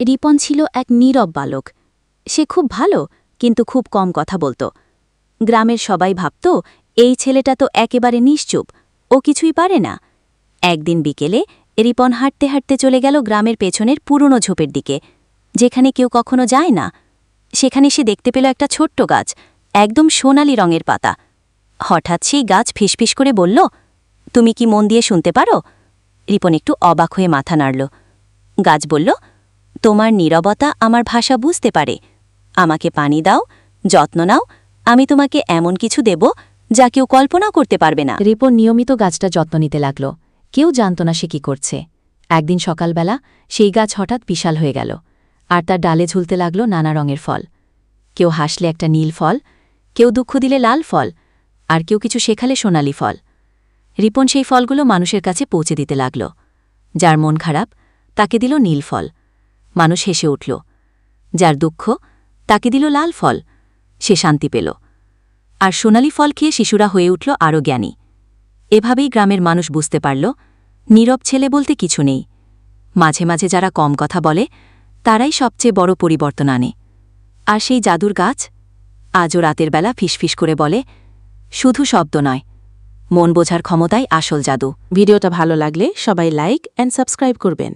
রিপন ছিল এক নীরব বালক। সে খুব ভালো, কিন্তু খুব কম কথা বলত। গ্রামের সবাই ভাবত, এই ছেলেটা তো একেবারে নিশ্চুপ, ও কিছুই পারে না। একদিন বিকেলে রিপন হাঁটতে হাঁটতে চলে গেল গ্রামের পেছনের পুরনো ঝোপের দিকে, যেখানে কেউ কখনো যায় না। সেখানে সে দেখতে পেল একটা ছোট্ট গাছ, একদম সোনালি রঙের পাতা। হঠাৎ সেই গাছ ফিসফিস করে বলল, তুমি কি মন দিয়ে শুনতে পারো? রিপন একটু অবাক হয়ে মাথা নাড়ল। গাছ বলল, তোমার নীরবতা আমার ভাষা বুঝতে পারে। আমাকে পানি দাও, যত্ন নাও, আমি তোমাকে এমন কিছু দেব যা কেউ কল্পনাও করতে পারবে না। রিপন নিয়মিত গাছটা যত্ন নিতে লাগল। কেউ জানত না সে কি করছে। একদিন সকালবেলা সেই গাছ হঠাৎ বিশাল হয়ে গেল, আর তার ডালে ঝুলতে লাগল নানা রঙের ফল। কেউ হাসলে একটা নীল ফল, কেউ দুঃখ দিলে লাল ফল, আর কেউ কিছু শেখালে সোনালি ফল। রিপন সেই ফলগুলো মানুষের কাছে পৌঁছে দিতে লাগল। যার মন খারাপ তাকে দিল নীল ফল, মানুষ হেসে উঠল। যার দুঃখ তাকে দিল লাল ফল, সে শান্তি পেল। আর সোনালি ফল খেয়ে শিশুরা হয়ে উঠল আরও জ্ঞানী। এভাবেই গ্রামের মানুষ বুঝতে পারল, নীরব ছেলে বলতে কিছু নেই। মাঝে মাঝে যারা কম কথা বলে তারাই সবচেয়ে বড় পরিবর্তন আনে। আর সেই জাদুর গাছ আজও রাতের বেলা ফিসফিস করে বলে, শুধু শব্দ নয়, মন বোঝার ক্ষমতাই আসল জাদু। ভিডিওটা ভালো লাগলে সবাই লাইক অ্যান্ড সাবস্ক্রাইব করবেন।